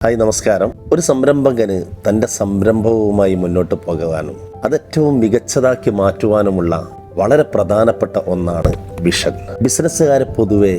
Hi, നമസ്കാരം. ഒരു സംരംഭകന് തൻ്റെ സംരംഭവുമായി മുന്നോട്ട് പോകുവാനും അതേറ്റവും മികച്ചതാക്കി മാറ്റുവാനുമുള്ള വളരെ പ്രധാനപ്പെട്ട ഒന്നാണ് വിഷൻ. ബിസിനസ്സുകാരെ പൊതുവെ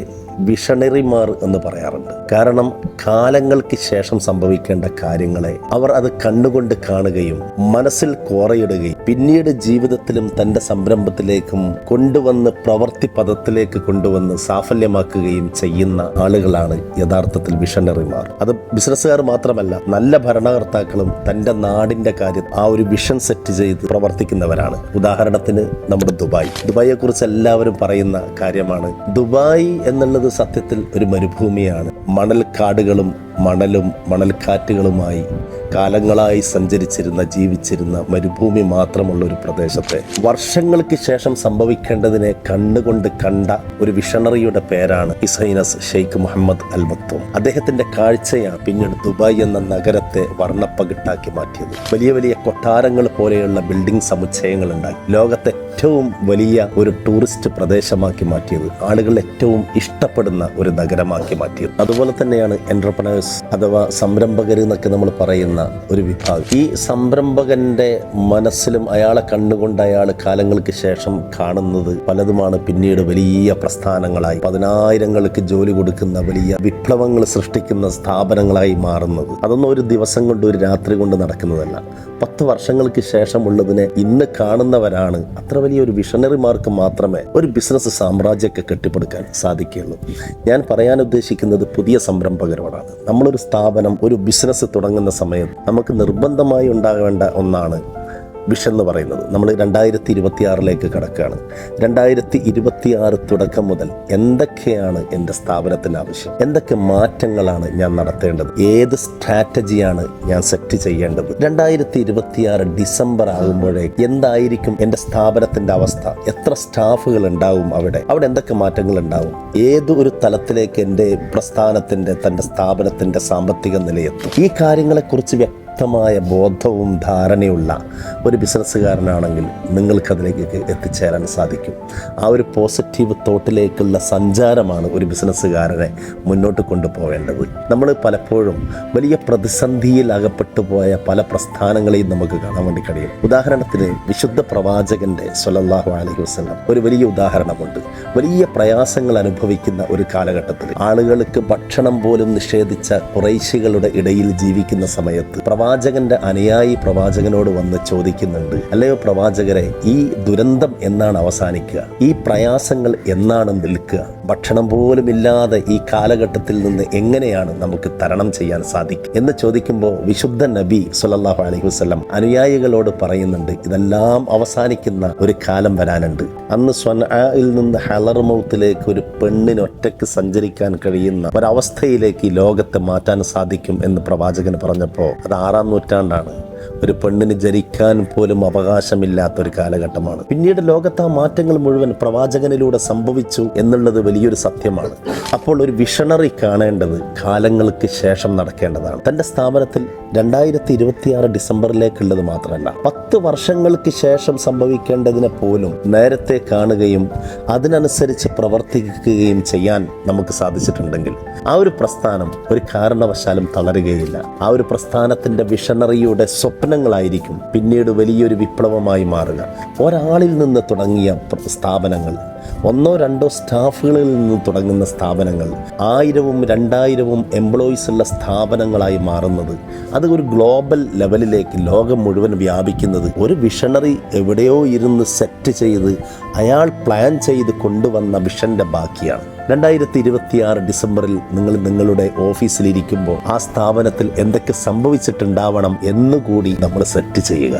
വിഷണറിമാർ എന്ന് പറയാറുണ്ട്. കാരണം കാലങ്ങൾക്ക് ശേഷം സംഭവിക്കേണ്ട കാര്യങ്ങളെ അവർ അത് കണ്ണുകൊണ്ട് കാണുകയും മനസ്സിൽ കോറയിടുകയും പിന്നീട് ജീവിതത്തിലും തൻ്റെ സംരംഭത്തിലേക്കും കൊണ്ടുവന്ന് പ്രവൃത്തി പദത്തിലേക്ക് കൊണ്ടുവന്ന് സാഫല്യമാക്കുകയും ചെയ്യുന്ന ആളുകളാണ് യഥാർത്ഥത്തിൽ വിഷണറിമാർ. അത് ബിസിനസ്സുകാർ മാത്രമല്ല, നല്ല ഭരണകർത്താക്കളും തൻ്റെ നാടിൻ്റെ കാര്യം ആ ഒരു വിഷൻ സെറ്റ് ചെയ്ത് പ്രവർത്തിക്കുന്നവരാണ്. ഉദാഹരണത്തിന് നമ്മുടെ ദുബായിയെ കുറിച്ച് എല്ലാവരും പറയുന്ന കാര്യമാണ്. ദുബായ് എന്നുള്ളത് സത്യത്തിൽ ഒരു മരുഭൂമിയാണ്. മണൽക്കാടുകളും മണൽക്കാറ്റുകളുമായി കാലങ്ങളായി ജീവിച്ചിരുന്ന മരുഭൂമി മാത്രമുള്ള ഒരു പ്രദേശത്തെ വർഷങ്ങൾക്ക് ശേഷം സംഭവിക്കേണ്ടതിനെ കണ്ണുകൊണ്ട് കണ്ട ഒരു വിഷണറിയുടെ പേരാണ് his highness Sheikh Mohammed Al Maktoum. അദ്ദേഹത്തിന്റെ കാഴ്ചയാണ് പിന്നീട് ദുബായ് എന്ന നഗരത്തെ വർണ്ണപ്പകിട്ടാക്കി മാറ്റിയത്. വലിയ വലിയ കൊട്ടാരങ്ങൾ പോലെയുള്ള ബിൽഡിംഗ് സമുച്ചയങ്ങൾ ഉണ്ടാക്കി ലോകത്തെ ഏറ്റവും വലിയ ഒരു ടൂറിസ്റ്റ് പ്രദേശമാക്കി മാറ്റിയത്, ആളുകൾ ഏറ്റവും ഇഷ്ടപ്പെടുന്ന ഒരു നഗരമാക്കി മാറ്റിയത്. അതുപോലെ തന്നെയാണ് എന്റർപ്രണേഴ്സ് അഥവാ സംരംഭകർ എന്നൊക്കെ നമ്മൾ പറയുന്ന ഒരു വിഭാഗം. ഈ സംരംഭകന്റെ മനസ്സിലും അയാളെ കണ്ടുകൊണ്ട് അയാൾ കാലങ്ങൾക്ക് ശേഷം കാണുന്നത് പലതുമാണ് പിന്നീട് വലിയ പ്രസ്ഥാനങ്ങളായി, പതിനായിരങ്ങൾക്ക് ജോലി കൊടുക്കുന്ന വലിയ വിപ്ലവങ്ങൾ സൃഷ്ടിക്കുന്ന സ്ഥാപനങ്ങളായി മാറുന്നത്. അതൊന്നും ഒരു ദിവസം കൊണ്ട് ഒരു രാത്രി കൊണ്ട് നടക്കുന്നതല്ല. 10 വർഷങ്ങൾക്ക് ശേഷമുള്ളതിനെ ഇന്ന് കാണുന്നവരാണ്. അത്ര വലിയൊരു വിഷണറിമാർക്ക് മാത്രമേ ഒരു ബിസിനസ് സാമ്രാജ്യമൊക്കെ കെട്ടിപ്പടുക്കാൻ സാധിക്കുകയുള്ളൂ. ഞാൻ പറയാൻ ഉദ്ദേശിക്കുന്നത് പുതിയ സംരംഭകരോടാണ്. നമ്മളൊരു സ്ഥാപനം, ഒരു ബിസിനസ് തുടങ്ങുന്ന സമയത്ത് നമുക്ക് നിർബന്ധമായി ഉണ്ടാകേണ്ട ഒന്നാണ് വിഷൻ എന്ന് പറയുന്നത്. നമ്മൾ 2026 കടക്കുകയാണ്. 2026 തുടക്കം മുതൽ എന്തൊക്കെയാണ് എൻ്റെ സ്ഥാപനത്തിന് ആവശ്യം, എന്തൊക്കെ മാറ്റങ്ങളാണ് ഞാൻ നടത്തേണ്ടത്, ഏത് സ്ട്രാറ്റജിയാണ് ഞാൻ സെറ്റ് ചെയ്യേണ്ടത്, 2026 ഡിസംബർ ആകുമ്പോഴേ എന്തായിരിക്കും എൻ്റെ സ്ഥാപനത്തിൻ്റെ അവസ്ഥ, എത്ര സ്റ്റാഫുകൾ ഉണ്ടാവും, അവിടെ എന്തൊക്കെ മാറ്റങ്ങൾ ഉണ്ടാവും, ഏത് ഒരു തലത്തിലേക്ക് എൻ്റെ പ്രസ്ഥാനത്തിൻ്റെ തൻ്റെ സ്ഥാപനത്തിൻ്റെ സാമ്പത്തിക നിലയെത്തും. ഈ കാര്യങ്ങളെക്കുറിച്ച് വ്യക്തമായ ബോധവും ധാരണയുള്ള ഒരു ബിസിനസ്സുകാരനാണെങ്കിൽ നിങ്ങൾക്കതിലേക്ക് എത്തിച്ചേരാൻ സാധിക്കും. ആ ഒരു പോസിറ്റീവ് തോട്ടിലേക്കുള്ള സഞ്ചാരമാണ് ഒരു ബിസിനസ്സുകാരനെ മുന്നോട്ട് കൊണ്ടുപോകേണ്ടത്. നമ്മൾ പലപ്പോഴും വലിയ പ്രതിസന്ധിയിൽ അകപ്പെട്ടു പോയ പല പ്രസ്ഥാനങ്ങളെയും നമുക്ക് കാണാൻ വേണ്ടി കഴിയും. ഉദാഹരണത്തിന് വിശുദ്ധ പ്രവാചകന്റെ സ്വല്ലല്ലാഹു അലൈഹി വസല്ലം ഒരു വലിയ ഉദാഹരണമുണ്ട്. വലിയ പ്രയാസങ്ങൾ അനുഭവിക്കുന്ന ഒരു കാലഘട്ടത്തിൽ ആളുകൾക്ക് ഭക്ഷണം പോലും നിഷേധിച്ച ഖുറൈശികളുടെ ഇടയിൽ ജീവിക്കുന്ന സമയത്ത് പ്രവാചകന്റെ അനുയായി പ്രവാചകനോട് വന്ന് ചോദിക്കുന്നുണ്ട്, അല്ലയോ പ്രവാചകരെ, ഈ ദുരന്തം എന്നാണ് അവസാനിക്കുക, ഈ പ്രയാസങ്ങൾ എന്നാണ് നിൽക്കുക, ഭക്ഷണം പോലും ഇല്ലാതെ ഈ കാലഘട്ടത്തിൽ നിന്ന് എങ്ങനെയാണ് നമുക്ക് തരണം ചെയ്യാൻ സാധിക്കുക എന്ന് ചോദിക്കുമ്പോൾ വിശുദ്ധ നബി സ്വല്ലല്ലാഹു അലൈഹി വസല്ലം അനുയായികളോട് പറയുന്നുണ്ട്, ഇതെല്ലാം അവസാനിക്കുന്ന ഒരു കാലം വരാനുണ്ട്. അന്ന് സ്വൻആയിൽ നിന്ന് ഹളർമൗത്തിലേക്ക് ഒരു പെണ്ണിന് ഒറ്റയ്ക്ക് സഞ്ചരിക്കാൻ കഴിയുന്ന ഒരവസ്ഥയിലേക്ക് ഈ ലോകത്തെ മാറ്റാൻ സാധിക്കും എന്ന് പ്രവാചകൻ പറഞ്ഞപ്പോൾ അത് 6-ാം നൂറ്റാണ്ടാണ്. ഒരു പെണ്ണിന് ജനിക്കാൻ പോലും അവകാശമില്ലാത്തൊരു കാലഘട്ടമാണ്. പിന്നീട് ലോകത്ത് ആ മാറ്റങ്ങൾ മുഴുവൻ പ്രവാചകനിലൂടെ സംഭവിച്ചു എന്നുള്ളത് വലിയൊരു സത്യമാണ്. അപ്പോൾ ഒരു വിഷണറി കാണേണ്ടത് കാലങ്ങൾക്ക് ശേഷം നടക്കേണ്ടതാണ്. തൻ്റെ സ്ഥാപനത്തിൽ 2026 ഡിസംബറിലേക്കുള്ളത് മാത്രമല്ല, 10 വർഷങ്ങൾക്ക് ശേഷം സംഭവിക്കേണ്ടതിനെ പോലും നേരത്തെ കാണുകയും അതിനനുസരിച്ച് പ്രവർത്തിക്കുകയും ചെയ്യാൻ നമുക്ക് സാധിച്ചിട്ടുണ്ടെങ്കിൽ ആ ഒരു പ്രസ്ഥാനം ഒരു കാരണവശാലും തളരുകയില്ല. ആ ഒരു പ്രസ്ഥാനത്തിൻ്റെ വിഷണറിയുടെ സ്വപ്നങ്ങളായിരിക്കും പിന്നീട് വലിയൊരു വിപ്ലവമായി മാറുക. ഒരാളിൽ നിന്ന് തുടങ്ങിയ സ്ഥാപനങ്ങൾ, 1-2 സ്റ്റാഫുകളിൽ നിന്ന് തുടങ്ങുന്ന സ്ഥാപനങ്ങൾ 1000-ഉം 2000-ഉം എംപ്ലോയീസ് ഉള്ള സ്ഥാപനങ്ങളായി മാറുന്നത്, അത് ഒരു ഗ്ലോബൽ ലെവലിലേക്ക് ലോകം മുഴുവൻ വ്യാപിക്കുന്നത് ഒരു വിഷണറി എവിടെയോ ഇരുന്ന് സെറ്റ് ചെയ്ത് അയാൾ പ്ലാൻ ചെയ്ത് കൊണ്ടുവന്ന വിഷന്റെ ബാക്കിയാണ്. 2026 ഡിസംബറിൽ നിങ്ങൾ നിങ്ങളുടെ ഓഫീസിലിരിക്കുമ്പോൾ ആ സ്ഥാപനത്തിൽ എന്തൊക്കെ സംഭവിച്ചിട്ടുണ്ടാവണം എന്നുകൂടി നമ്മൾ സെറ്റ് ചെയ്യുക.